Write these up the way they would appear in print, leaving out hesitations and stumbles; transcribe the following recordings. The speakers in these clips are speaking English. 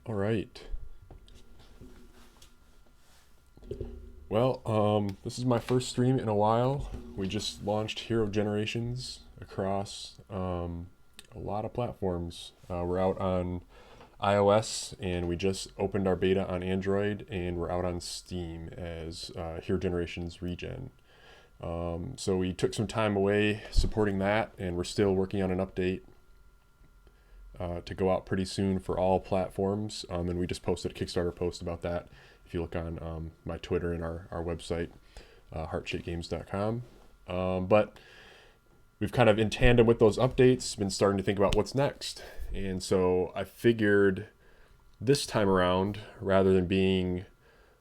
All right. Well, this is my first stream in a while. We just launched Hero Generations across a lot of platforms. We're out on iOS and we just opened our beta on Android and we're out on Steam as Hero Generations Regen. So we took some time away supporting that and we're still working on an update to go out pretty soon for all platforms. And we just posted a Kickstarter post about that. If you look on my Twitter and our website, heartshakegames.com. But we've kind of in tandem with those updates been starting to think about what's next. And so I figured this time around, rather than being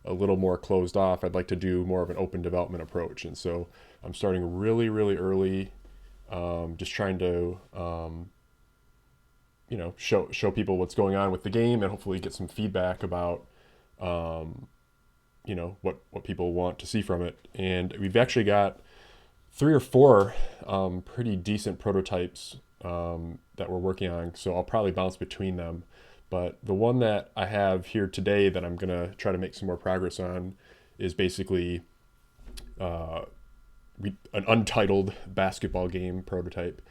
a little more closed off, I'd like to do more of an open development approach. And so I'm starting really, really early, just trying to show people what's going on with the game and hopefully get some feedback about what people want to see from it. And we've actually got 3 or 4 pretty decent prototypes that we're working on, so I'll probably bounce between them. But the one that I have here today that I'm gonna try to make some more progress on is basically uh, an untitled basketball game prototype,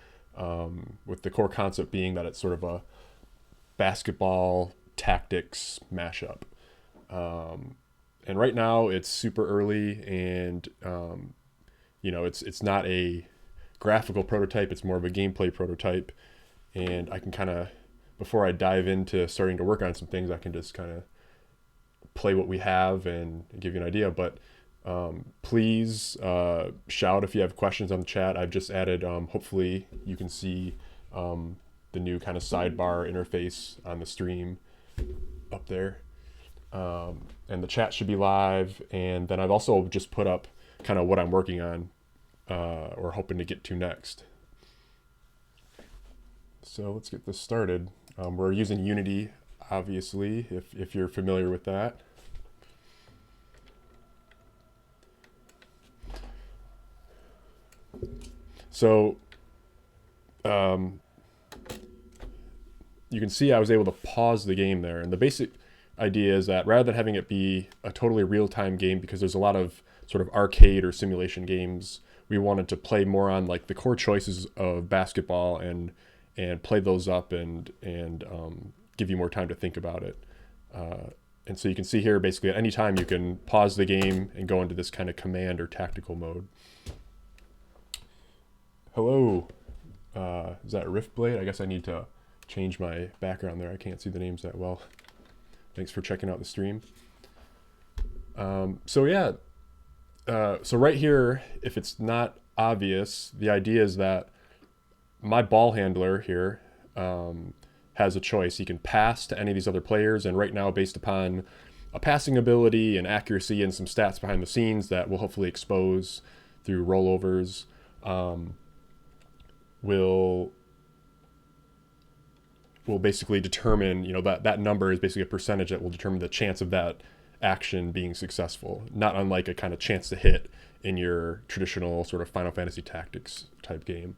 with the core concept being that it's sort of a basketball tactics mashup. Um, and right now it's super early, and it's not a graphical prototype; it's more of a gameplay prototype. And I can kind of, before I dive into starting to work on some things, I can just kind of play what we have and give you an idea. But please shout if you have questions on the chat. I've just added, hopefully you can see the new kind of sidebar interface on the stream up there. And the chat should be live. And then I've also just put up kind of what I'm working on or hoping to get to next. So let's get this started. We're using Unity, obviously, if you're familiar with that. So you can see I was able to pause the game there. And the basic idea is that rather than having it be a totally real-time game, because there's a lot of sort of arcade or simulation games, we wanted to play more on like the core choices of basketball and play those up and give you more time to think about it. And so you can see here, basically at any time you can pause the game and go into this kind of command or tactical mode. Hello, is that Riftblade? I guess I need to change my background there. I can't see the names that well. Thanks for checking out the stream. So right here, if it's not obvious, the idea is that my ball handler here has a choice. He can pass to any of these other players, and right now, based upon a passing ability and accuracy and some stats behind the scenes that we'll hopefully expose through rollovers, will basically determine, that number is basically a percentage that will determine the chance of that action being successful, not unlike a kind of chance to hit in your traditional sort of Final Fantasy Tactics type game.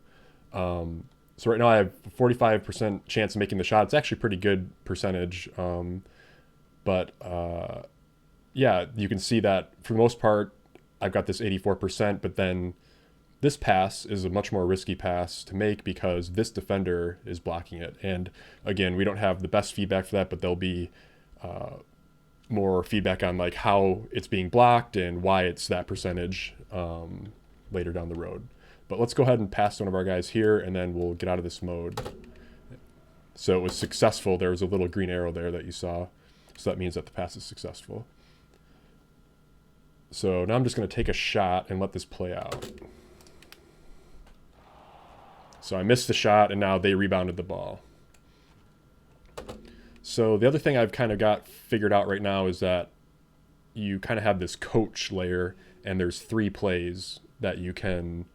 So right now I have 45% chance of making the shot. It's actually a pretty good percentage. But you can see that for the most part, I've got this 84%, but then this pass is a much more risky pass to make because this defender is blocking it. And again, we don't have the best feedback for that, but there'll be more feedback on like how it's being blocked and why it's that percentage later down the road. But let's go ahead and pass one of our guys here, and then we'll get out of this mode. So it was successful. There was a little green arrow there that you saw. So that means that the pass is successful. So now I'm just going to take a shot and let this play out. So I missed the shot, and now they rebounded the ball. So the other thing I've kind of got figured out right now is that you kind of have this coach layer, and there's 3 plays that you can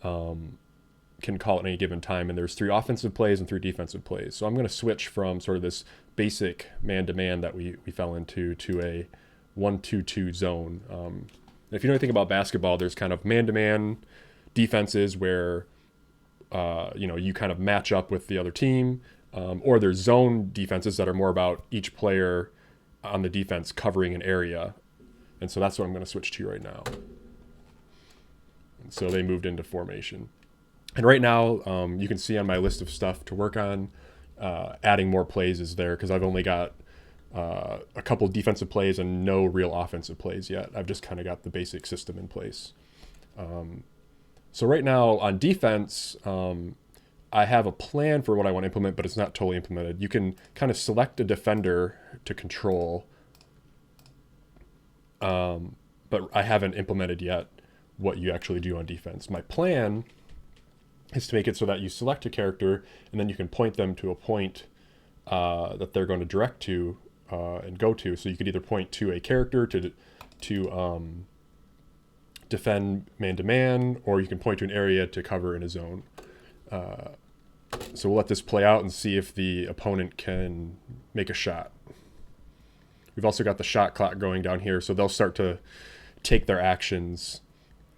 call at any given time, and there's 3 offensive plays and 3 defensive plays. So I'm going to switch from sort of this basic man-to-man that we fell into to a 1-2-2 zone. If you know anything about basketball, there's kind of man-to-man defenses where you kind of match up with the other team, or there's zone defenses that are more about each player on the defense covering an area. And so that's what I'm going to switch to right now. And so they moved into formation. And right now, you can see on my list of stuff to work on, adding more plays is there because I've only got a couple defensive plays and no real offensive plays yet. I've just kind of got the basic system in place. So right now on defense, I have a plan for what I want to implement, but it's not totally implemented. You can kind of select a defender to control, but I haven't implemented yet what you actually do on defense. My plan is to make it so that you select a character and then you can point them to a point that they're going to direct to and go to. So you could either point to a character to defend man-to-man, or you can point to an area to cover in a zone. So we'll let this play out and see if the opponent can make a shot. We've also got the shot clock going down here, so they'll start to take their actions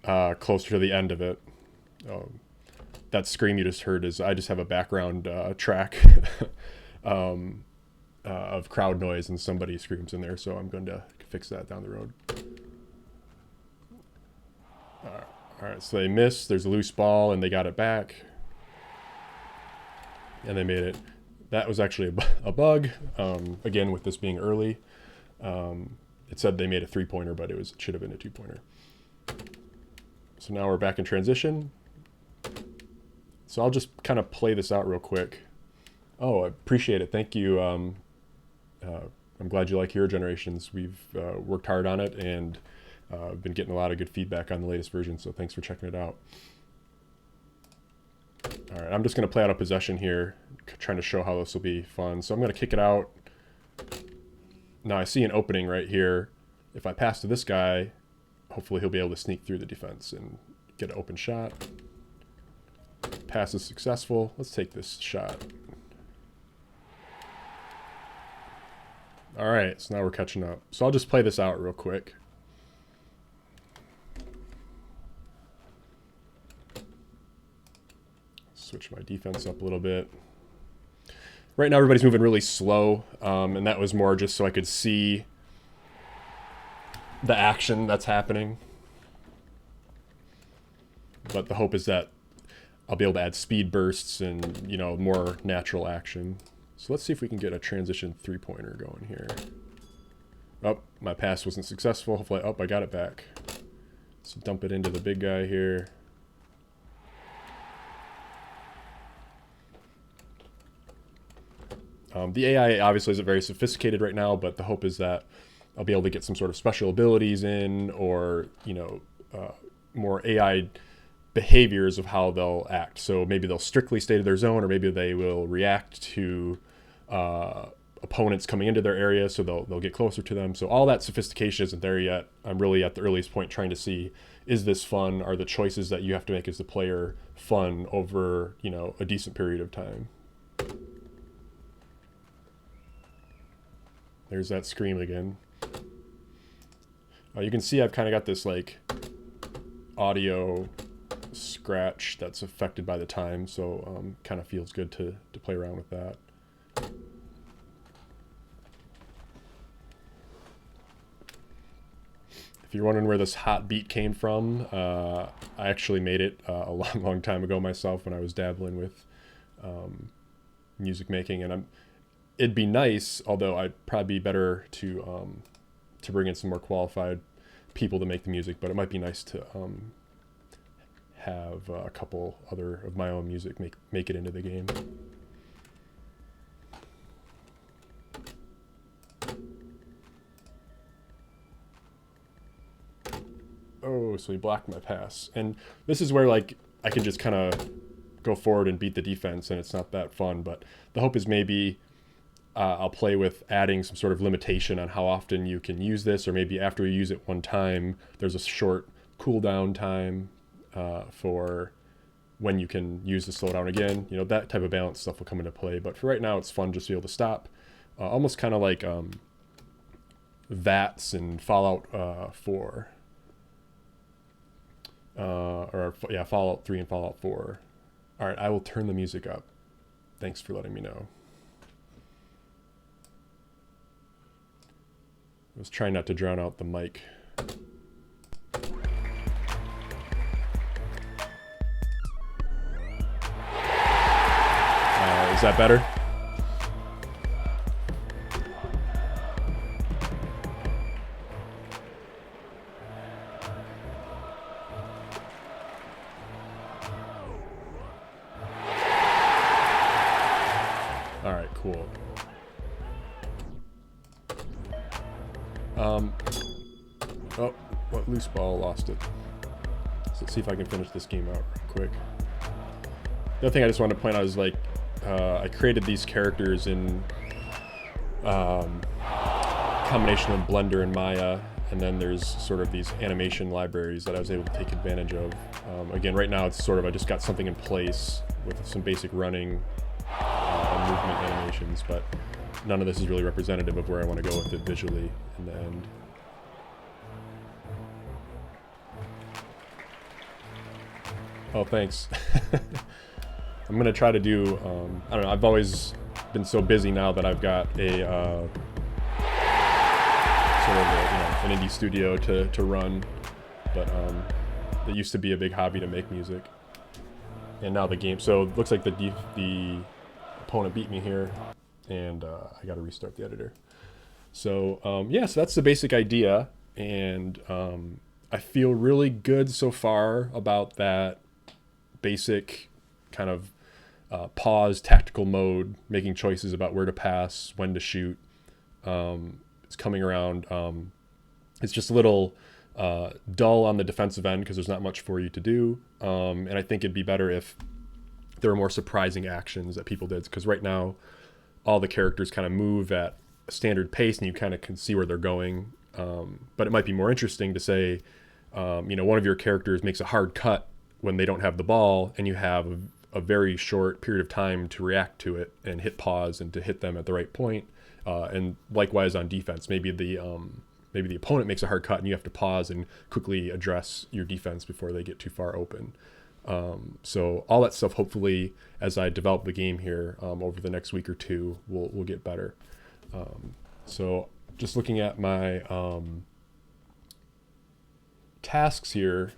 closer to the end of it. That scream you just heard is I just have a background track of crowd noise and somebody screams in there, so I'm going to fix that down the road. All right, so they missed. There's a loose ball, and they got it back. And they made it. That was actually a bug. Again, with this being early, it said they made a 3-pointer, but it should have been a 2-pointer. So now we're back in transition. So I'll just kind of play this out real quick. Oh, I appreciate it. Thank you. I'm glad you like Hero Generations. We've worked hard on it, and I've been getting a lot of good feedback on the latest version, so thanks for checking it out. All right, I'm just going to play out a possession here, trying to show how this will be fun. So I'm going to kick it out. Now I see an opening right here. If I pass to this guy, hopefully he'll be able to sneak through the defense and get an open shot. Pass is successful. Let's take this shot. All right, so now we're catching up. So I'll just play this out real quick. Switch my defense up a little bit. Right now everybody's moving really slow, and that was more just so I could see the action that's happening. But the hope is that I'll be able to add speed bursts and, you know, more natural action. So let's see if we can get a transition 3-pointer going here. Oh, my pass wasn't successful. Hopefully, I got it back. So dump it into the big guy here. The AI obviously isn't very sophisticated right now, but the hope is that I'll be able to get some sort of special abilities in, or, you know, more AI behaviors of how they'll act. So maybe they'll strictly stay to their zone, or maybe they will react to opponents coming into their area, so they'll get closer to them. So all that sophistication isn't there yet. I'm really at the earliest point trying to see, is this fun? Are the choices that you have to make as the player fun over, you know, a decent period of time? There's that scream again. You can see I've kind of got this like audio scratch that's affected by the time, so kind of feels good to play around with that. If you're wondering where this hot beat came from, I actually made it a long time ago myself when I was dabbling with music making, and it'd be nice, although I'd probably be better to bring in some more qualified people to make the music, but it might be nice to have a couple other of my own music make it into the game. Oh, so he blocked my pass. And this is where, like, I can just kind of go forward and beat the defense, and it's not that fun, but the hope is maybe I'll play with adding some sort of limitation on how often you can use this, or maybe after you use it one time, there's a short cooldown time for when you can use the slowdown again. You know, that type of balance stuff will come into play. But for right now, it's fun just to be able to stop. Almost kind of like VATS and Fallout 4. Fallout 3 and Fallout 4. All right, I will turn the music up. Thanks for letting me know. was trying not to drown out the mic. Is that better? All right, cool. Oh, what loose ball, lost it. So let's see if I can finish this game out real quick. The other thing I just wanted to point out is like, I created these characters in combination of Blender and Maya, and then there's sort of these animation libraries that I was able to take advantage of. Again, right now it's sort of, I just got something in place with some basic running and movement animations, but none of this is really representative of where I want to go with it visually in the end. Oh, thanks. I'm gonna try to do, I don't know, I've always been so busy now that I've got a sort of a, an indie studio to run, but it used to be a big hobby to make music. And now the game, so it looks like the opponent beat me here, and I gotta restart the editor. So yeah, so that's the basic idea, and I feel really good so far about that basic kind of pause tactical mode, making choices about where to pass, when to shoot. It's coming around. It's just a little dull on the defensive end because there's not much for you to do. And I think it'd be better if there were more surprising actions that people did, because right now all the characters kind of move at a standard pace and you kind of can see where they're going. But it might be more interesting to say, one of your characters makes a hard cut when they don't have the ball, and you have a very short period of time to react to it and hit pause and to hit them at the right point. And likewise on defense, maybe the opponent makes a hard cut and you have to pause and quickly address your defense before they get too far open. So all that stuff, hopefully, as I develop the game here over the next week or two, will get better. So just looking at my tasks here,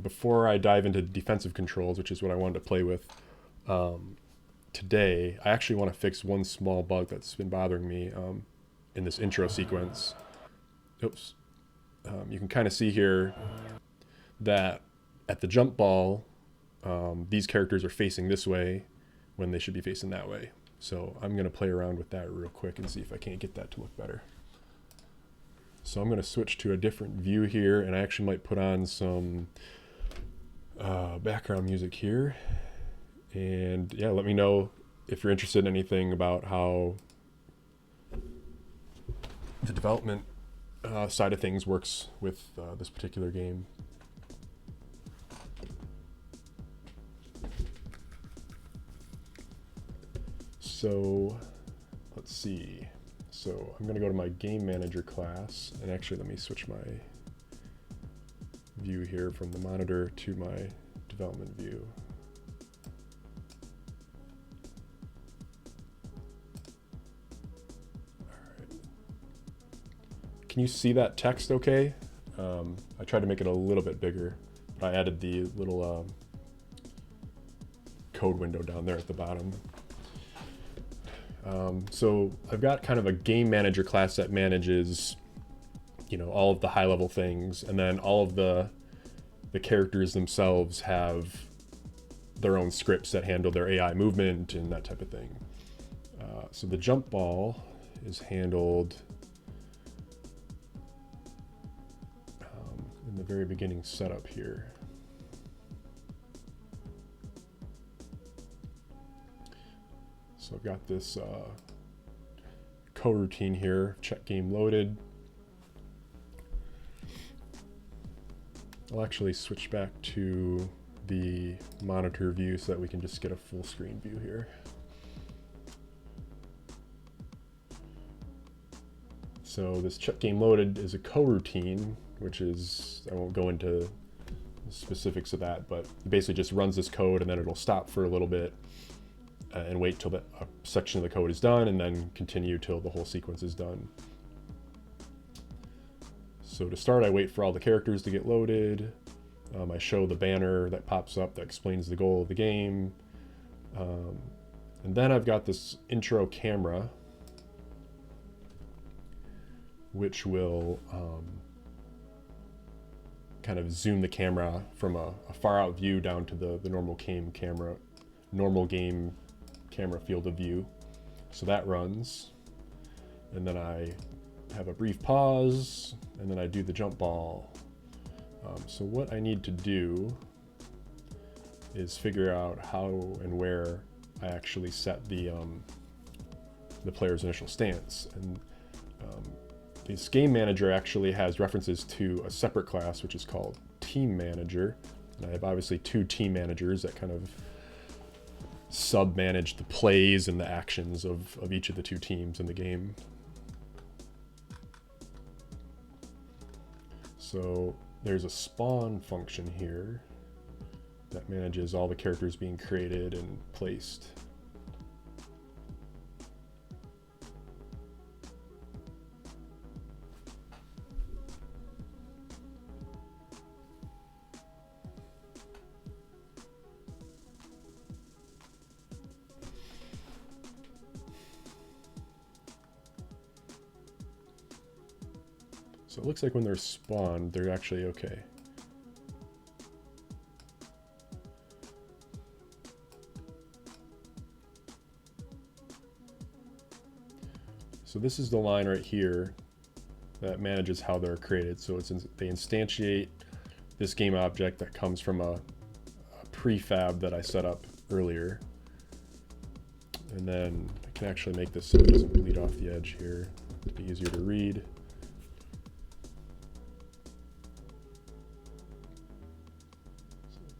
before I dive into defensive controls, which is what I wanted to play with today, I actually want to fix one small bug that's been bothering me in this intro sequence. Oops. You can kind of see here that at the jump ball, these characters are facing this way when they should be facing that way. So I'm going to play around with that real quick and see if I can't get that to look better. So I'm going to switch to a different view here, and I actually might put on some background music here. And yeah, let me know if you're interested in anything about how the development side of things works with this particular game. So let's see. So I'm going to go to my game manager class, and actually let me switch my view here from the monitor to my development view. All right. Can you see that text okay? I tried to make it a little bit bigger, but I added the little code window down there at the bottom. So I've got kind of a game manager class that manages, all of the high level things, and then all of the characters themselves have their own scripts that handle their AI movement and that type of thing. So the jump ball is handled in the very beginning setup here. So I've got this coroutine here, check game loaded. I'll actually switch back to the monitor view so that we can just get a full screen view here. So this check game loaded is a coroutine, which is, I won't go into the specifics of that, but it basically just runs this code and then it'll stop for a little bit and wait till a section of the code is done, and then continue till the whole sequence is done. So to start, I wait for all the characters to get loaded. I show the banner that pops up that explains the goal of the game. And then I've got this intro camera, which will kind of zoom the camera from a far out view down to the normal game camera field of view. So that runs, and then I have a brief pause, and then I do the jump ball. So what I need to do is figure out how and where I actually set the player's initial stance. And this game manager actually has references to a separate class, which is called Team Manager. And I have obviously two team managers that kind of sub-manage the plays and the actions of each of the two teams in the game. So there's a spawn function here that manages all the characters being created and placed. So it looks like when they're spawned, they're actually okay. So this is the line right here that manages how they're created. So they instantiate this game object that comes from a prefab that I set up earlier. And then I can actually make this so it doesn't bleed off the edge here to be easier to read.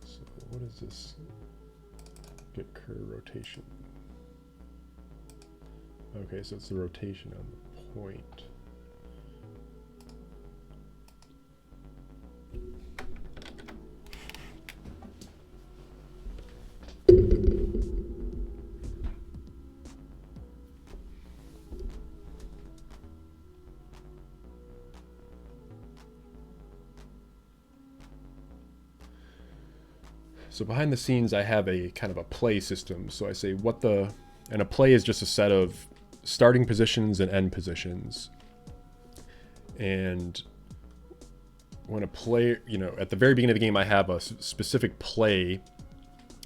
So what is this? Get curve rotation. Okay, so it's the rotation on the point. So behind the scenes, I have a kind of a play system. So I say and a play is just a set of starting positions and end positions. And when a play, at the very beginning of the game, I have a specific play.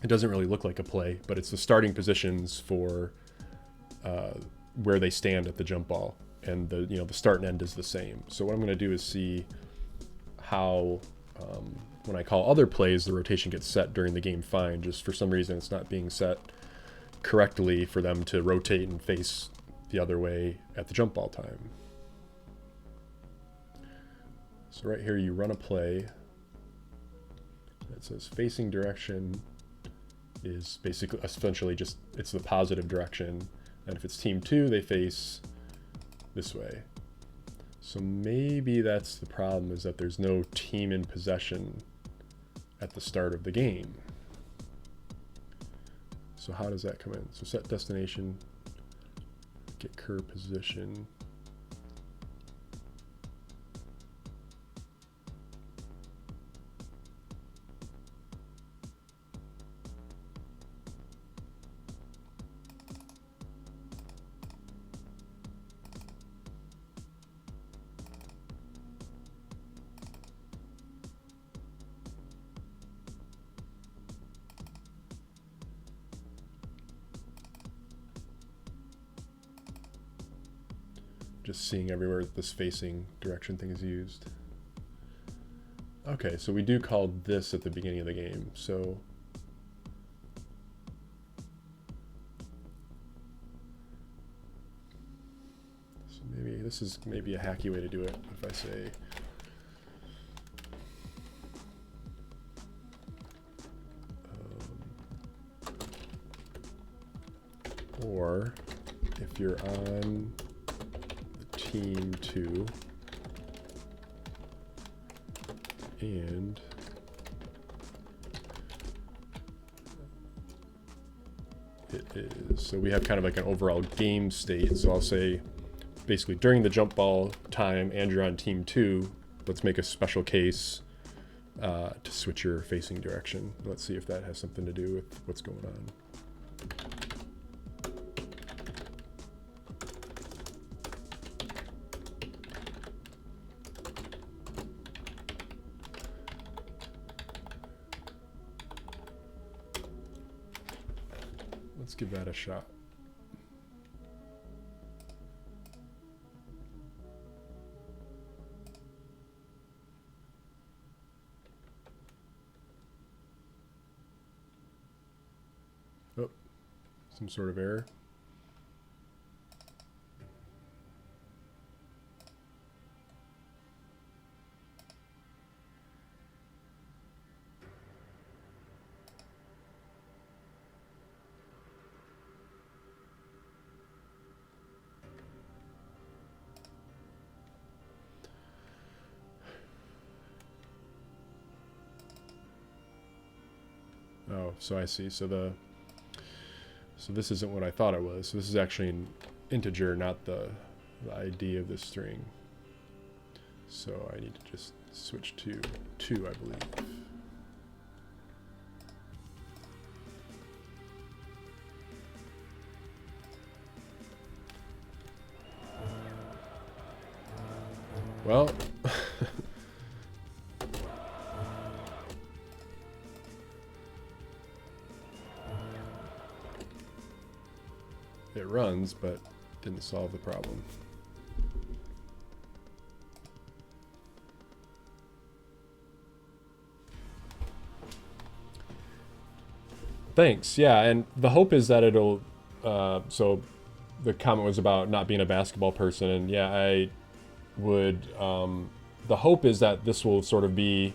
It doesn't really look like a play, but it's the starting positions for where they stand at the jump ball. And the start and end is the same. So what I'm going to do is see how, when I call other plays, the rotation gets set during the game fine. Just for some reason, it's not being set correctly for them to rotate and face the other way at the jump ball time. So right here, you run a play that says facing direction is basically essentially just, it's the positive direction. And if it's team 2, they face this way. So maybe that's the problem, is that there's no team in possession at the start of the game. So how does that come in? So set destination, get curve position. Just seeing everywhere this facing direction thing is used. Okay, so we do call this at the beginning of the game. So maybe this is a hacky way to do it. If I say or if you're on team 2 and it is, so we have kind of like an overall game state. So I'll say basically during the jump ball time and you're on team 2, let's make a special case to switch your facing direction. Let's see if that has something to do with what's going on. Let's give that a shot. Oh, some sort of error. Oh, so I see. So this isn't what I thought it was. So this is actually an integer, not the ID of this string. So I need to just switch to 2, I believe. Well, it runs, but didn't solve the problem. Thanks. Yeah, and the hope is that it'll. So, the comment was about not being a basketball person, and yeah, I would. The hope is that this will sort of be,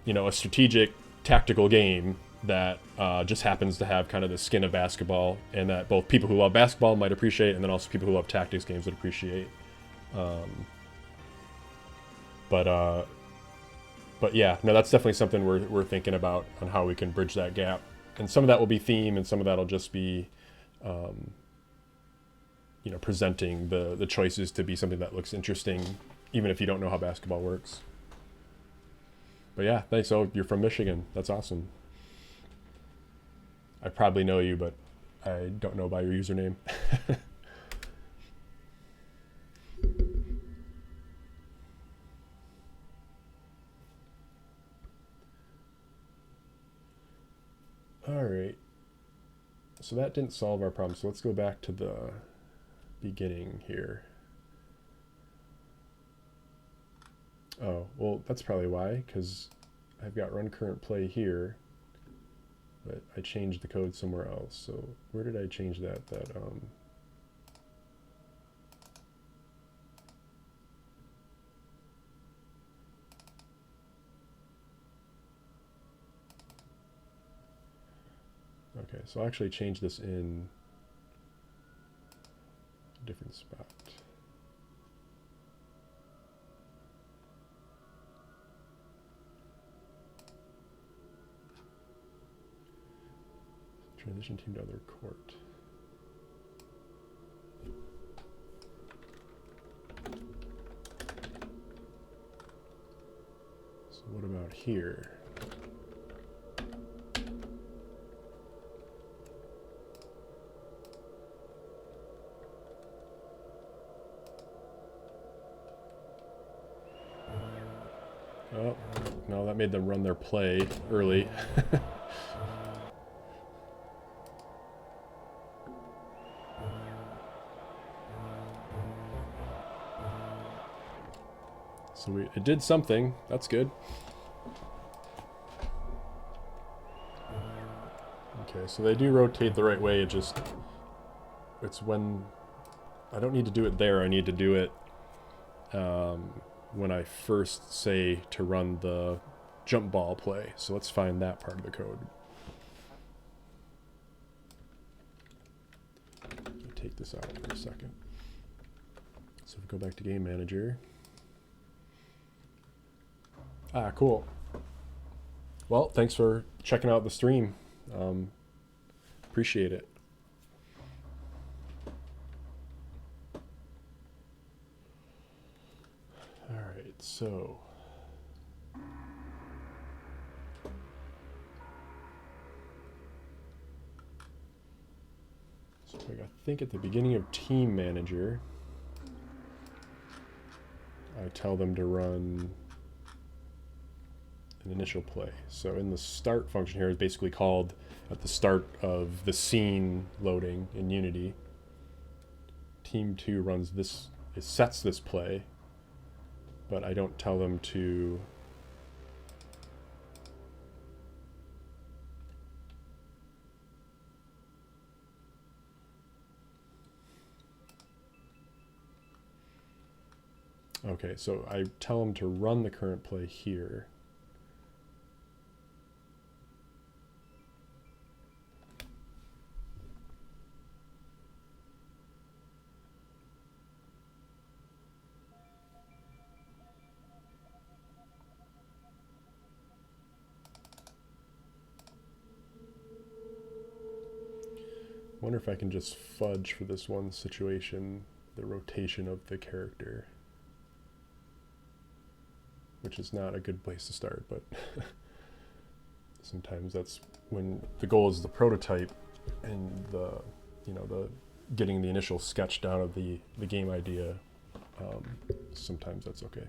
a strategic, tactical game that just happens to have kind of the skin of basketball, and that both people who love basketball might appreciate, and then also people who love tactics games would appreciate. But yeah, no, that's definitely something we're thinking about on how we can bridge that gap. And some of that will be theme, and some of that will just be, presenting the choices to be something that looks interesting, even if you don't know how basketball works. But yeah, thanks. Oh, you're from Michigan. That's awesome. I probably know you, but I don't know by your username. All right. So that didn't solve our problem. So let's go back to the beginning here. Oh, well, that's probably why, because I've got run current play here, but I changed the code somewhere else. So where did I change that? Okay, so I'll actually change this in a different spot. Transition team to other court. So what about here? Oh, no, that made them run their play early. So it did something. That's good. Okay, so they do rotate the right way. It's when I don't need to do it there. I need to do it when I first say to run the jump ball play. So let's find that part of the code. Take this out for a second. So if we go back to Game Manager. Ah, cool. Well, thanks for checking out the stream. Appreciate it. All right, so So I think at the beginning of Team Manager, I tell them to run an initial play. So in the start function here is basically called at the start of the scene loading in Unity. Team 2 runs this, it sets this play, but I don't tell them to okay, so I tell them to run the current play here. Wonder if I can just fudge for this one situation the rotation of the character, which is not a good place to start, but sometimes that's when the goal is the prototype and the getting the initial sketch down of the game idea. Sometimes that's okay.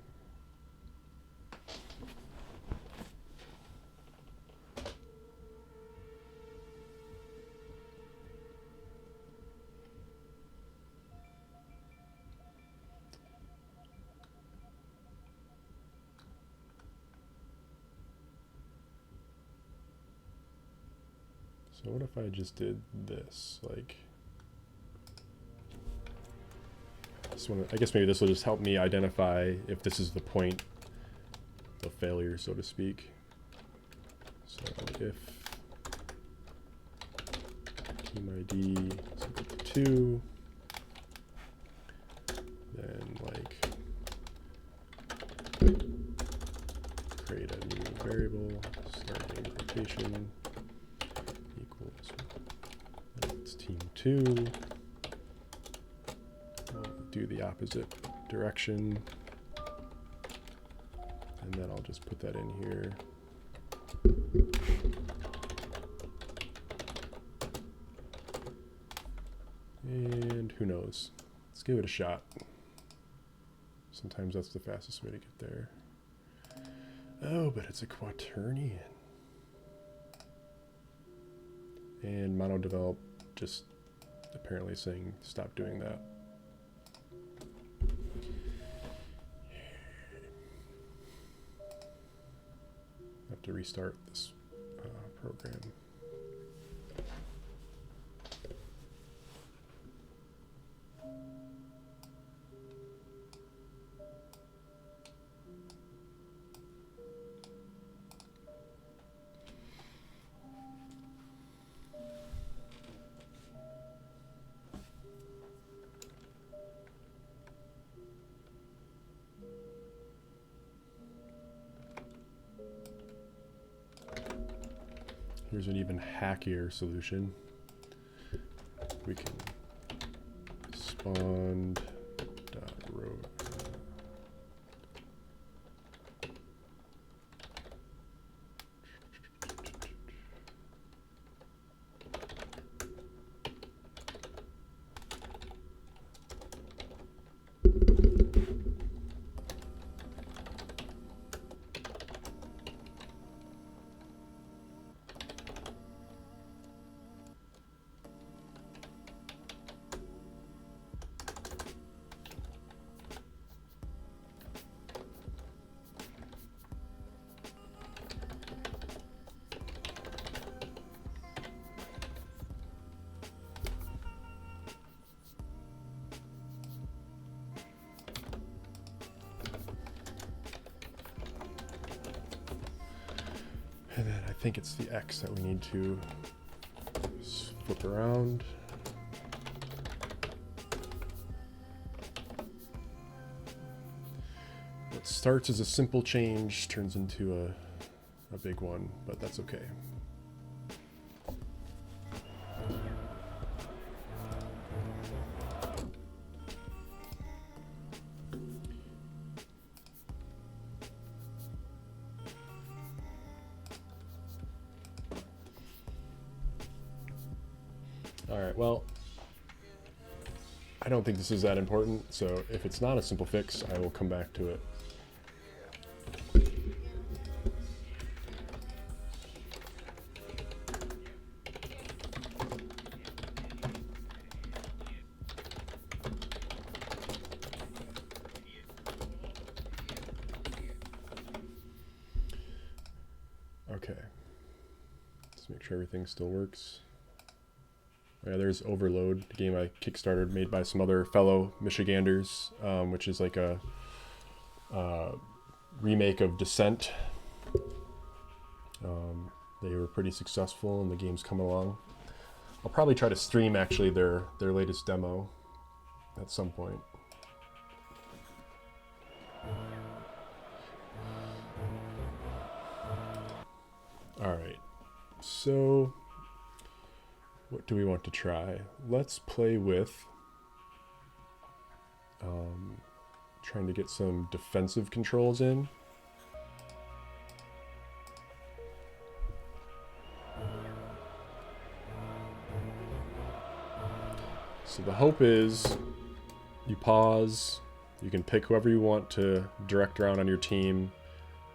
So what if I just did this, like, I guess maybe this will just help me identify if this is the point of failure, so to speak. So if team ID is equal to 2, then like create a new variable, starting rotation equals, it's team 2. Do the opposite direction, and then I'll just put that in here. And who knows? Let's give it a shot. Sometimes that's the fastest way to get there. Oh, but it's a quaternion. And MonoDevelop just apparently saying stop doing that. Have to restart this program. Here's an even hackier solution. We can spawn .row. And then I think it's the X that we need to flip around. What starts as a simple change turns into a big one, but that's okay. All right, well, I don't think this is that important, so if it's not a simple fix, I will come back to it. Okay, let's make sure everything still works. Yeah, there's Overload, the game I kickstarted, made by some other fellow Michiganders, which is like a remake of Descent. They were pretty successful, and the game's coming along. I'll probably try to stream actually their latest demo at some point. All right, so what do we want to try? Let's play with trying to get some defensive controls in. So the hope is you pause, you can pick whoever you want to direct around on your team,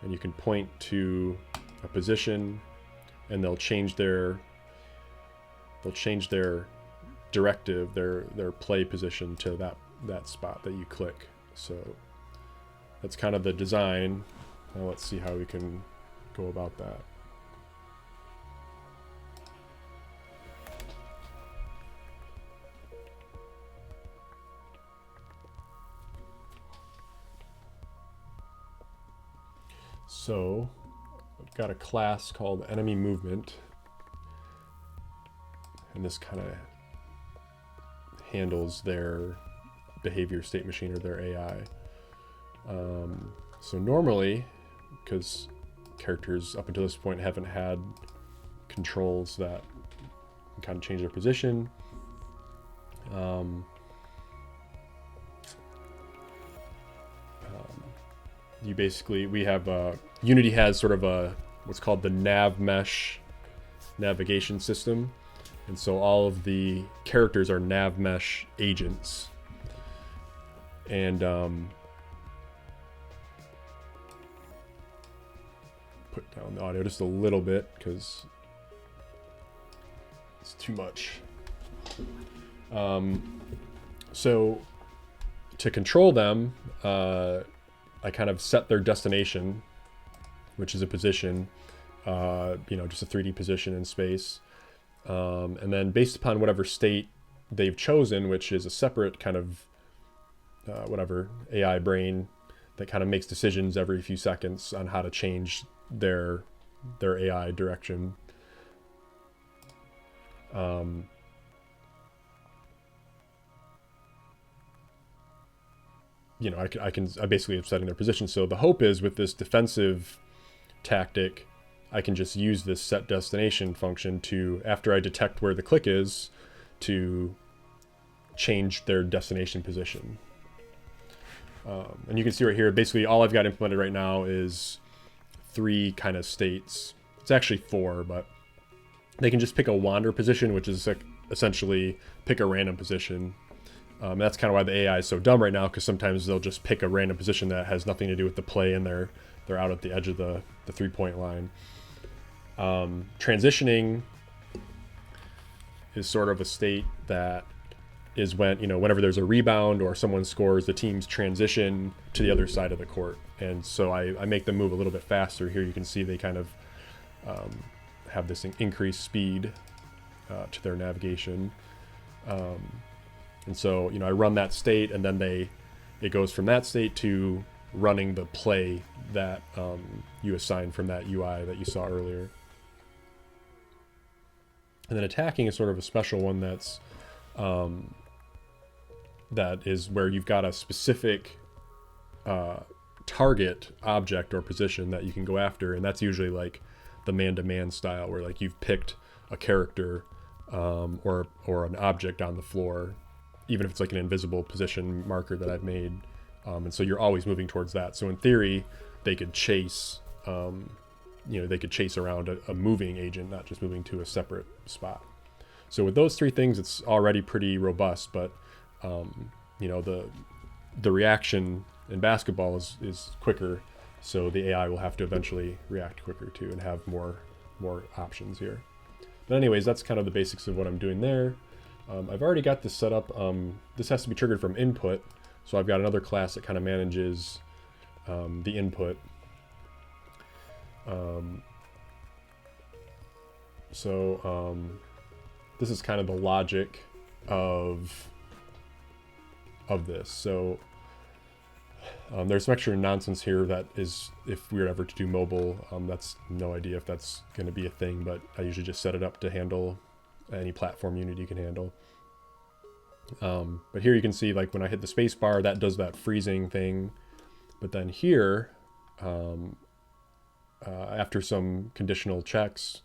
and you can point to a position, and they'll change their directive, their play position to that spot that you click. So that's kind of the design. Now let's see how we can go about that. So I've got a class called Enemy Movement, and this kind of handles their behavior state machine or their AI. So normally, because characters up until this point haven't had controls that can kind of change their position, we have Unity has sort of what's called the nav mesh navigation system, and so all of the characters are nav mesh agents. And put down the audio just a little bit because it's too much. So to control them, I kind of set their destination, which is a position, just a 3D position in space. And then based upon whatever state they've chosen, which is a separate kind of whatever AI brain that kind of makes decisions every few seconds on how to change their AI direction. I basically am setting their position. So the hope is with this defensive tactic, I can just use this set destination function to, after I detect where the click is, to change their destination position. And you can see right here, basically all I've got implemented right now is 3 kind of states. It's actually 4, but they can just pick a wander position, which is like essentially pick a random position. That's kind of why the AI is so dumb right now, because sometimes they'll just pick a random position that has nothing to do with the play, and they're out at the edge of the 3-point line. Transitioning is sort of a state that is when, whenever there's a rebound or someone scores, the teams transition to the other side of the court. And so I make them move a little bit faster. Here you can see they kind of have this increased speed to their navigation. And so, I run that state, and then it goes from that state to running the play that you assign from that UI that you saw earlier. And then attacking is sort of a special one that is where you've got a specific target object or position that you can go after, and that's usually like the man-to-man style, where like you've picked a character or an object on the floor, even if it's like an invisible position marker that I've made, and so you're always moving towards that. So in theory, they could chase around a moving agent, not just moving to a separate spot. So with those 3 things, it's already pretty robust, but you know, the reaction in basketball is quicker, so the AI will have to eventually react quicker too and have more options here. But anyways, that's kind of the basics of what I'm doing there. I've already got this set up. This has to be triggered from input, so I've got another class that kind of manages the input. This is kind of the logic of this. So there's some extra nonsense here that is, if we were ever to do mobile, that's no idea if that's going to be a thing, but I usually just set it up to handle any platform Unity can handle. But here you can see, like, when I hit the space bar, that does that freezing thing. But then here, after some conditional checks,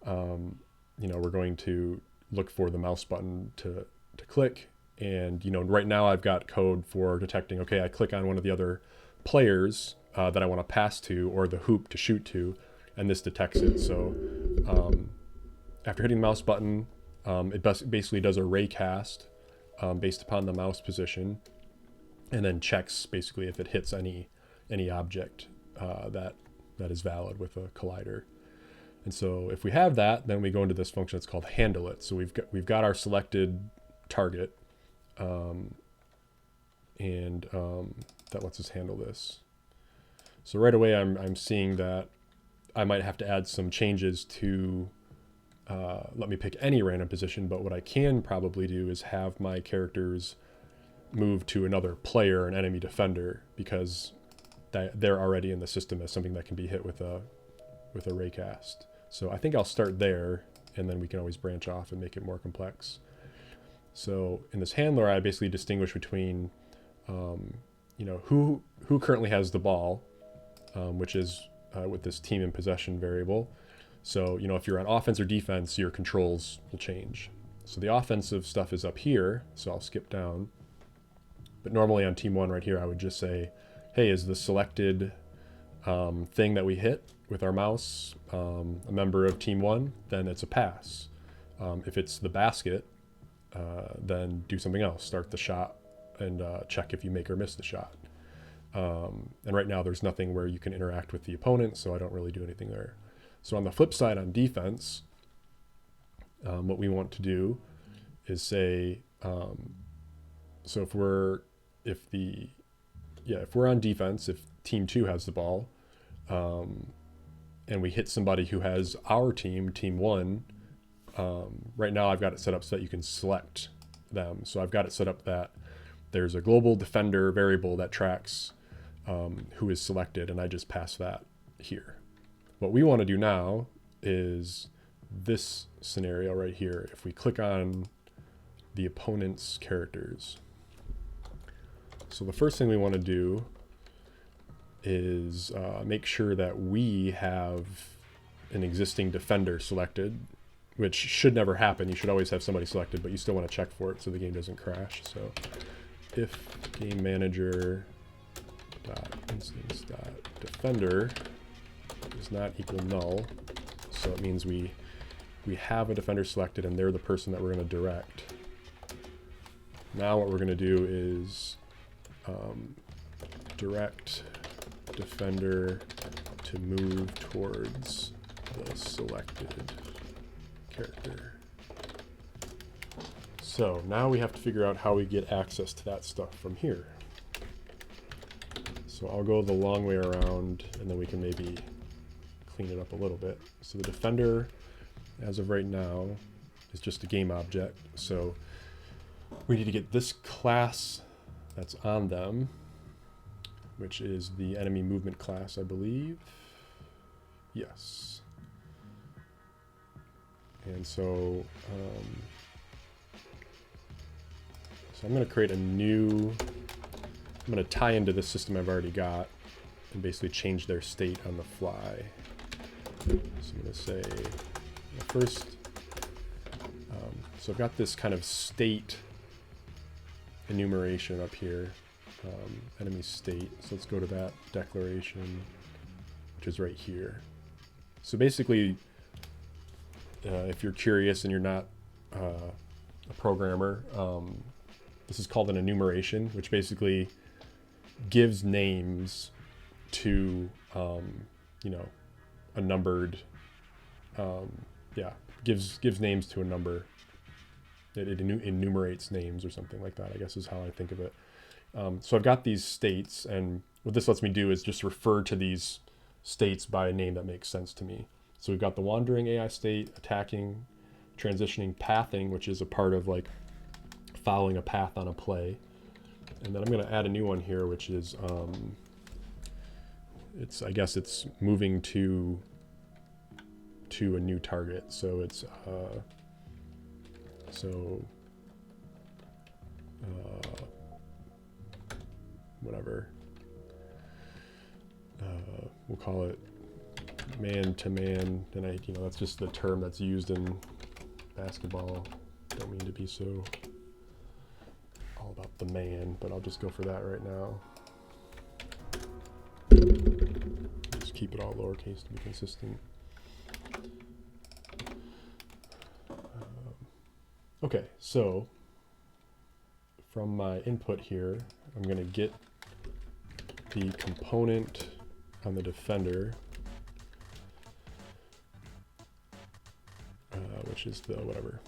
you know, we're going to look for the mouse button to click. And, you know, right now I've got code for detecting, okay, I click on one of the other players that I want to pass to, or the hoop to shoot to, and this detects it. So after hitting the mouse button, it basically does a ray cast based upon the mouse position, and then checks basically if it hits any object that is valid with a collider. And so if we have that, then we go into this function that's called handle it. So we've got our selected target, and that lets us handle this. So right away I'm seeing that I might have to add some changes to let me pick any random position, but what I can probably do is have my characters move to another player, an enemy defender, because they're already in the system as something that can be hit with a raycast. So I think I'll start there, and then we can always branch off and make it more complex. So in this handler, I basically distinguish between, you know, who currently has the ball, which is with this team in possession variable. So, you know, if you're on offense or defense, your controls will change. So the offensive stuff is up here, so I'll skip down. But normally on team one right here, I would just say, hey, is the selected thing that we hit with our mouse a member of team one? Then it's a pass. If it's the basket, then do something else. Start the shot and check if you make or miss the shot. And right now there's nothing where you can interact with the opponent, so I don't really do anything there. So on the flip side, on defense, what we want to do is say, so if we're on defense, if team two has the ball, and we hit somebody who has our team one, right now I've got it set up so that you can select them. So I've got it set up that there's a global defender variable that tracks who is selected, and I just pass that here. What we want to do now is this scenario right here. If we click on the opponent's characters. So the first thing we want to do is make sure that we have an existing defender selected, which should never happen. You should always have somebody selected, but you still want to check for it so the game doesn't crash. So if game manager instance defender does not equal null, so it means we have a defender selected and they're the person that we're going to direct. Now what we're going to do is direct defender to move towards the selected character. So now we have to figure out how we get access to that stuff from here. So I'll go the long way around, and then we can maybe clean it up a little bit. So the defender, as of right now, is just a game object. So we need to get this class that's on them, which is the enemy movement class, I believe. Yes. And so, I'm going to create a new, I'm going to tie into this system I've already got and basically change their state on the fly. So I'm going to say, first, so I've got this kind of state enumeration up here, enemy state. So let's go to that declaration, which is right here. So basically, if you're curious and you're not a programmer, this is called an enumeration, which basically gives names to, you know, a numbered, yeah, gives names to a number. It enumerates names or something like that, I guess is how I think of it. So I've got these states, and what this lets me do is just refer to these states by a name that makes sense to me. So we've got the wandering AI state, attacking, transitioning, pathing, which is a part of like following a path on a play. And then I'm going to add a new one here, which is, I guess it's moving to a new target. So it's, whatever. We'll call it man to man. And that's just the term that's used in basketball. Don't mean to be so all about the man, but I'll just go for that right now. Just keep it all lowercase to be consistent. Okay, so from my input here, I'm going to get the component on the defender, which is the whatever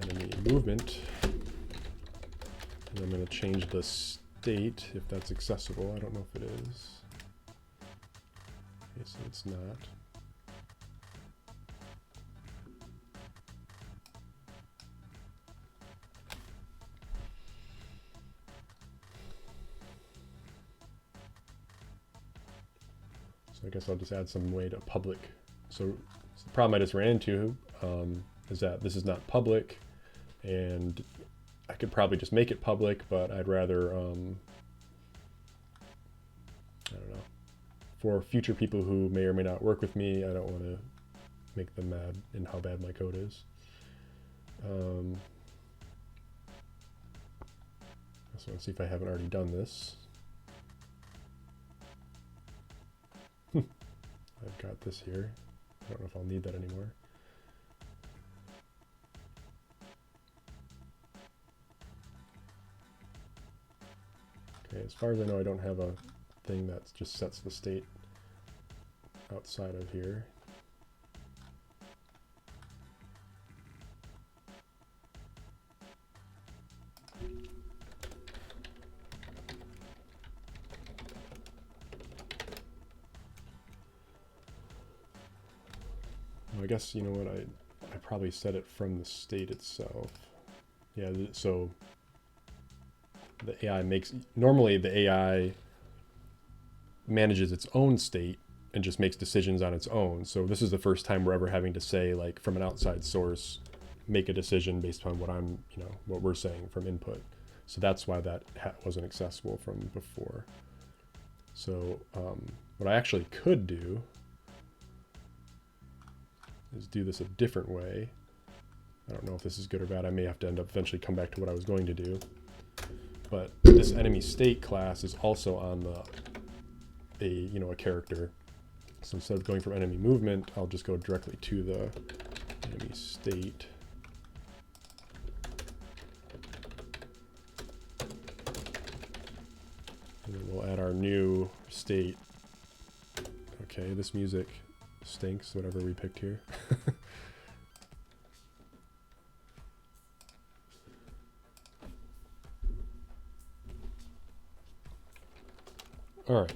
enemy movement, and I'm going to change the state if that's accessible. I don't know if it is. Okay, so it's not. So I guess I'll just add some way to public. So the problem I just ran into is that this is not public, and I could probably just make it public, but I'd rather, I don't know, for future people who may or may not work with me, I don't want to make them mad in how bad my code is. So let's see if I haven't already done this. I've got this here. I don't know if I'll need that anymore. Okay, as far as I know, I don't have a thing that just sets the state outside of here. Well, I guess, you know what, I probably set it from the state itself. Yeah, so the AI normally the AI manages its own state and just makes decisions on its own. So this is the first time we're ever having to say, like, from an outside source, make a decision based on what what we're saying from input. So that's why that wasn't accessible from before. So what I actually could do is do this a different way. I don't know if this is good or bad. I may have to end up eventually come back to what I was going to do. But this enemy state class is also on a character. So instead of going from enemy movement, I'll just go directly to the enemy state. And then we'll add our new state. Okay, this music stinks, whatever we picked here. All right.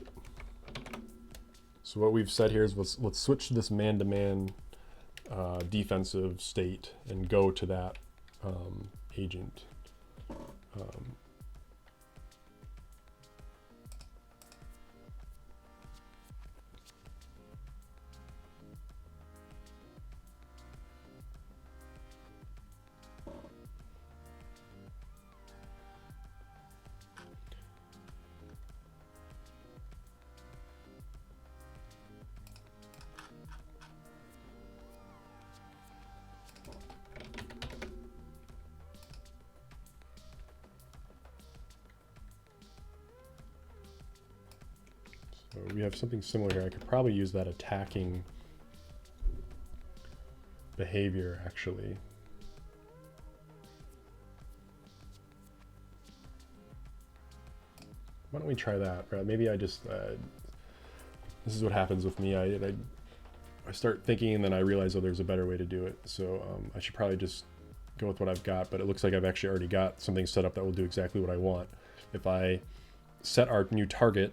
So what we've said here is let's switch this man-to-man defensive state and go to that agent. So we have something similar here. I could probably use that attacking behavior, actually. why don't we try that? Or maybe I just, this is what happens with me. I start thinking and then I realize, oh, there's a better way to do it. So I should probably just go with what I've got, but it looks like I've actually already got something set up that will do exactly what I want. If I set our new target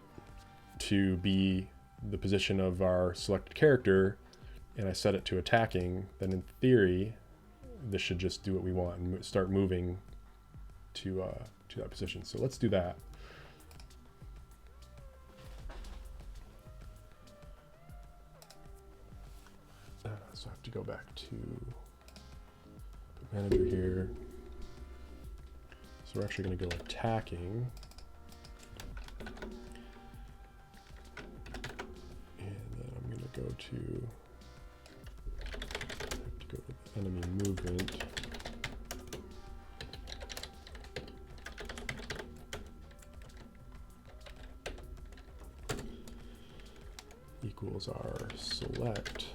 to be the position of our selected character and I set it to attacking, then in theory, this should just do what we want and start moving to that position. So let's do that. So I have to go back to the manager here. So we're actually going to go attacking. And then I'm going to go to the enemy movement. Equals our select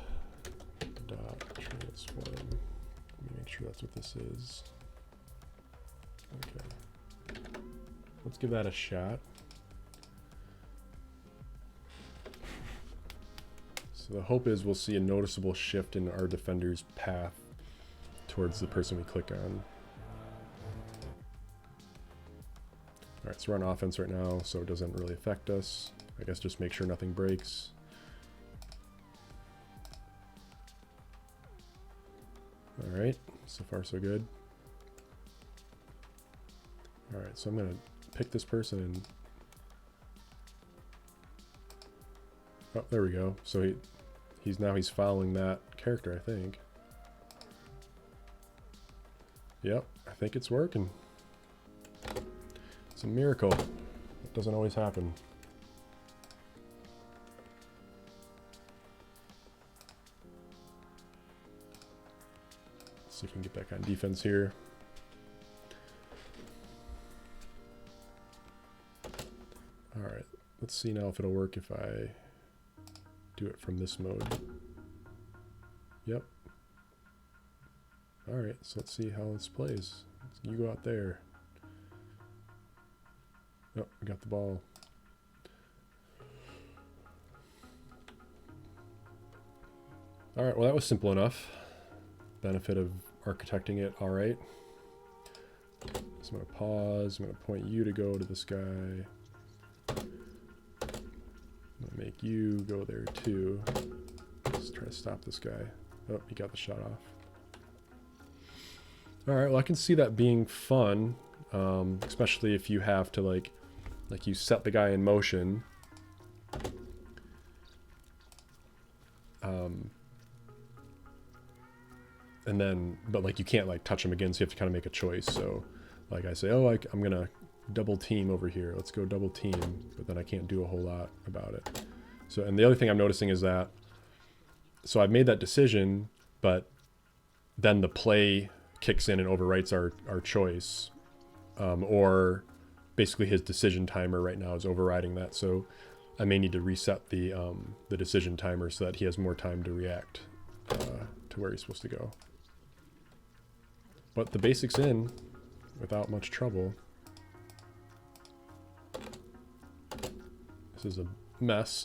dot transform. Let me make sure that's what this is. Okay. Let's give that a shot. So the hope is we'll see a noticeable shift in our defender's path towards the person we click on. All right, so we're on offense right now, so it doesn't really affect us. I guess just make sure nothing breaks. All right, so far so good. All right, so I'm gonna pick this person and, oh, there we go. So he's following that character, I think. Yep, I think it's working. It's a miracle. It doesn't always happen. See if we can get back on defense here. All right, let's see now if it'll work if I do it from this mode. Yep. All right, so let's see how this plays. You go out there. Oh, we got the ball. All right, well, that was simple enough. Benefit of architecting it, all right. So I'm gonna pause, I'm gonna point you to go to this guy. I'm gonna make you go there too. Let's try to stop this guy. Oh, he got the shot off. All right, well, I can see that being fun, especially if you have to like you set the guy in motion. And then, but like you can't like touch him again, so you have to kind of make a choice. So like I say, oh, I'm gonna double team over here. Let's go double team, but then I can't do a whole lot about it. So, and the other thing I'm noticing is that, so I've made that decision, but then the play kicks in and overwrites our choice, or basically his decision timer right now is overriding that. So I may need to reset the decision timer so that he has more time to react to where he's supposed to go. But the basic's in without much trouble. This is a mess.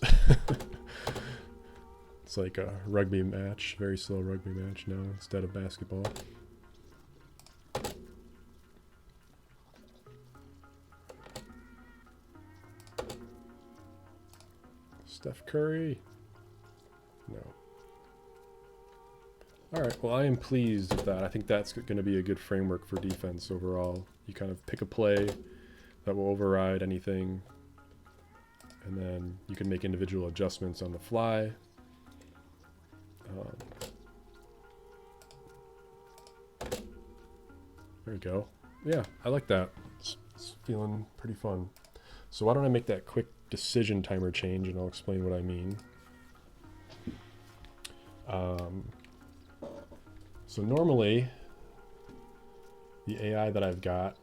It's like a rugby match, very slow rugby match now instead of basketball. Steph Curry. No. All right, well, I am pleased with that. I think that's going to be a good framework for defense overall. You kind of pick a play that will override anything, and then you can make individual adjustments on the fly. There we go. Yeah, I like that. It's feeling pretty fun. So why don't I make that quick decision timer change, and I'll explain what I mean. So normally, the AI that I've got,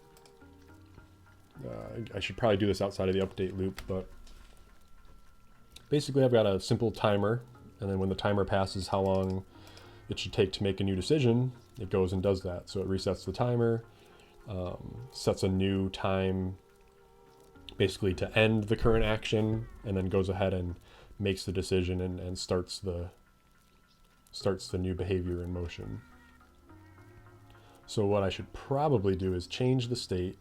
I should probably do this outside of the update loop, but basically I've got a simple timer, and then when the timer passes how long it should take to make a new decision, it goes and does that. So it resets the timer, sets a new time basically to end the current action, and then goes ahead and makes the decision and starts the new behavior in motion. So what I should probably do is change the state,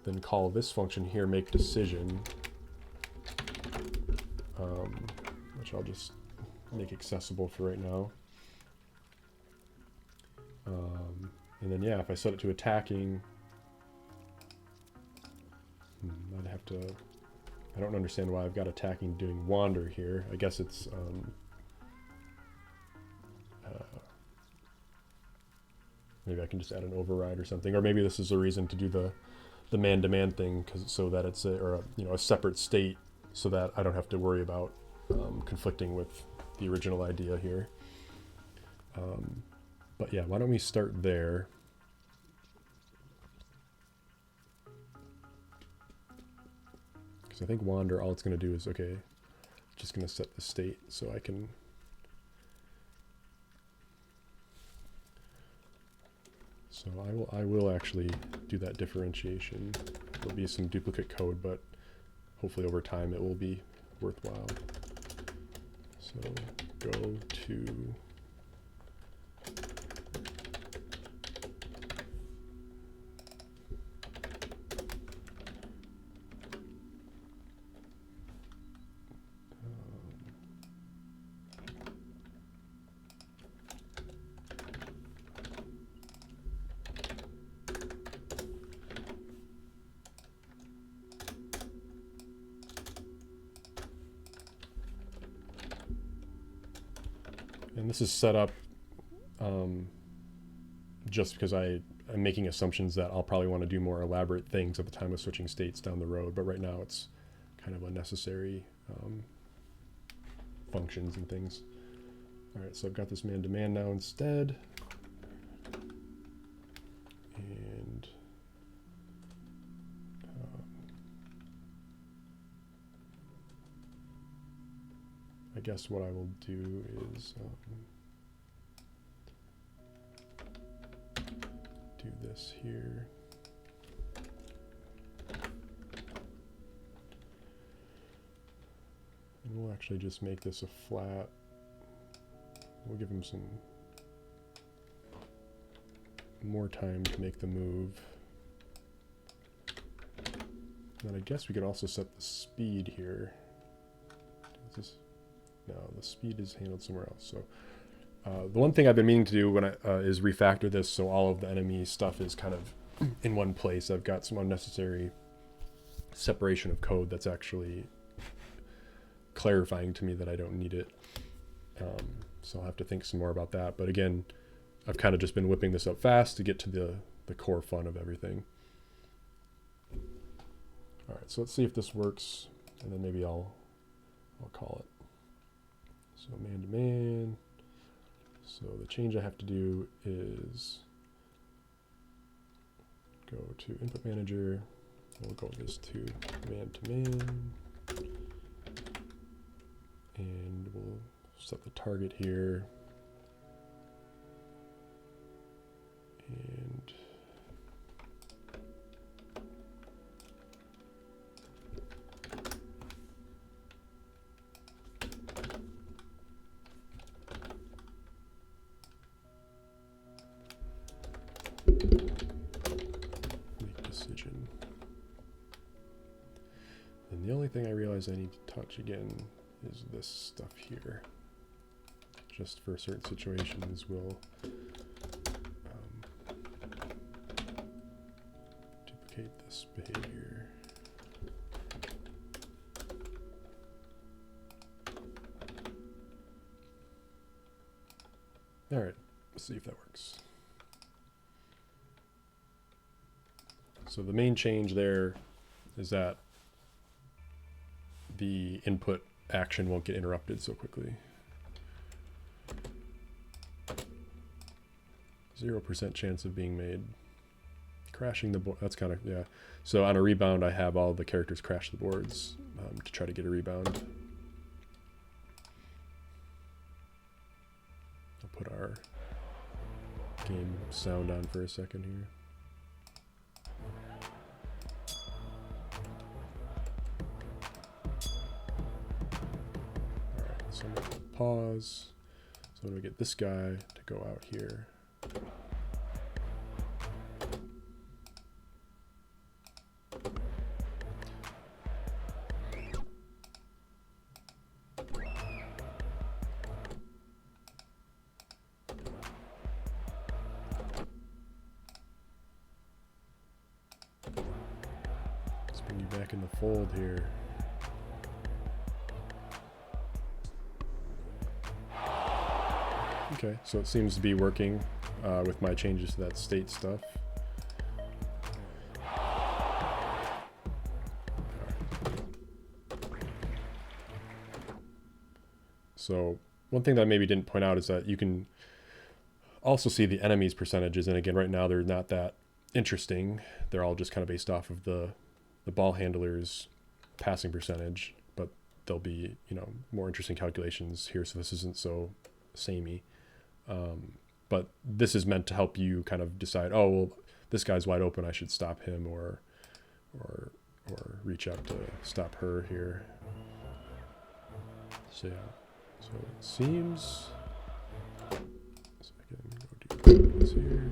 then call this function here make decision, which I'll just make accessible for right now. And then yeah, if I set it to attacking, I'd have to, I don't understand why I've got attacking doing wander here. I guess it's maybe I can just add an override or something, or maybe this is a reason to do the man-to-man thing, so that it's a separate state, so that I don't have to worry about conflicting with the original idea here. But yeah, why don't we start there? Because I think wander, all it's going to do is, okay, just going to set the state so I can. So I will actually do that differentiation. There'll be some duplicate code, but hopefully over time it will be worthwhile. So go to and this is set up just because I'm making assumptions that I'll probably want to do more elaborate things at the time of switching states down the road, but right now it's kind of unnecessary functions and things. All right, so I've got this man-to-man now instead. And I guess what I will do is do this here. And we'll actually just make this a flat. We'll give him some more time to make the move. And then I guess we could also set the speed here. Is this? No, the speed is handled somewhere else. So the one thing I've been meaning to do when is refactor this so all of the enemy stuff is kind of in one place. I've got some unnecessary separation of code that's actually clarifying to me that I don't need it. So I'll have to think some more about that. But again, I've kind of just been whipping this up fast to get to the core fun of everything. All right, so let's see if this works, and then maybe I'll call it. So man-to-man. So the change I have to do is go to input manager. We'll go this to man-to-man. And we'll set the target here. And make decision. And the only thing I realize I need to touch again is this stuff here. Just for certain situations, we'll duplicate this behavior. All right, let's see if that works. So the main change there is that the input action won't get interrupted so quickly. 0% chance of being made. Crashing the board, that's kind of, yeah. So on a rebound, I have all the characters crash the boards to try to get a rebound. I'll put our game sound on for a second here. So I'm gonna pause. So I'm gonna get this guy to go out here. Let's bring you back in the fold here. Okay, so it seems to be working with my changes to that state stuff. So one thing that I maybe didn't point out is that you can also see the enemies percentages. And again, right now they're not that interesting. They're all just kind of based off of the ball handler's passing percentage, but there'll be, you know, more interesting calculations here. So this isn't so samey. But this is meant to help you kind of decide, oh, well, this guy's wide open, I should stop him, or reach out to stop her here. So yeah, so it seems, so I can go do this here.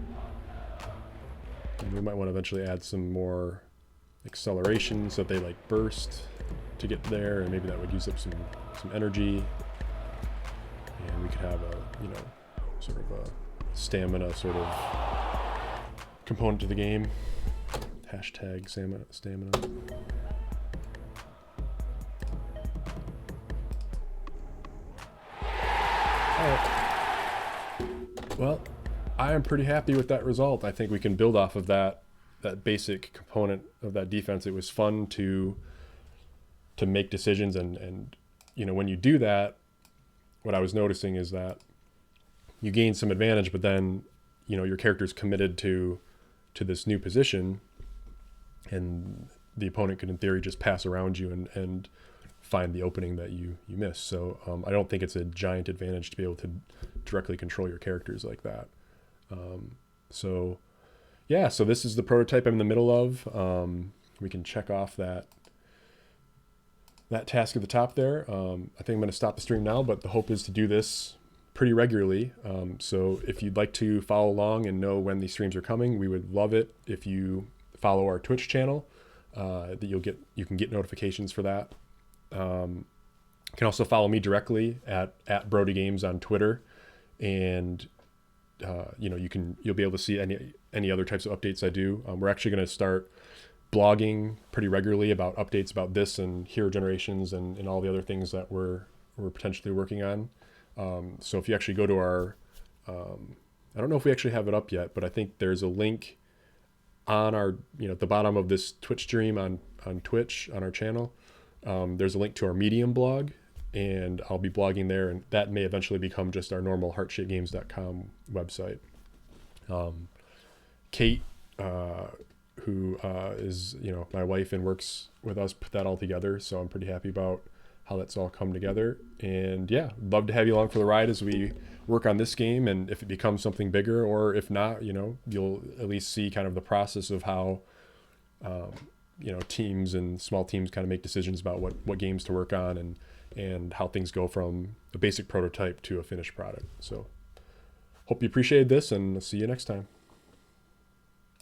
And we might want to eventually add some more acceleration so that they like burst to get there, and maybe that would use up some energy. And we could have a, you know, sort of a stamina sort of component to the game. Hashtag stamina. Alright. Well, I am pretty happy with that result. I think we can build off of that basic component of that defense. It was fun to make decisions, and you know, when you do that, what I was noticing is that you gain some advantage, but then, you know, your character's committed to this new position, and the opponent could in theory just pass around you and find the opening that you miss. So I don't think it's a giant advantage to be able to directly control your characters like that. So yeah, so this is the prototype I'm in the middle of. We can check off that task at the top there. I think I'm going to stop the stream now, but the hope is to do this pretty regularly. So if you'd like to follow along and know when these streams are coming, we would love it if you follow our Twitch channel. That you can get notifications for that. You can also follow me directly at Brody Games on Twitter, and you know, you'll be able to see any other types of updates I do. We're actually going to start blogging pretty regularly about updates about this and Hero Generations and all the other things that we're potentially working on. So if you actually go to our, I don't know if we actually have it up yet, but I think there's a link on our, you know, at the bottom of this Twitch stream on Twitch on our channel. There's a link to our Medium blog, and I'll be blogging there, and that may eventually become just our normal heartshapegames.com website. Kate, who is, you know, my wife and works with us, put that all together. So I'm pretty happy about how that's all come together. And yeah, love to have you along for the ride as we work on this game. And if it becomes something bigger, or if not, you know, you'll at least see kind of the process of how, you know, teams and small teams kind of make decisions about what games to work on, and how things go from a basic prototype to a finished product. So hope you appreciated this, and I'll see you next time.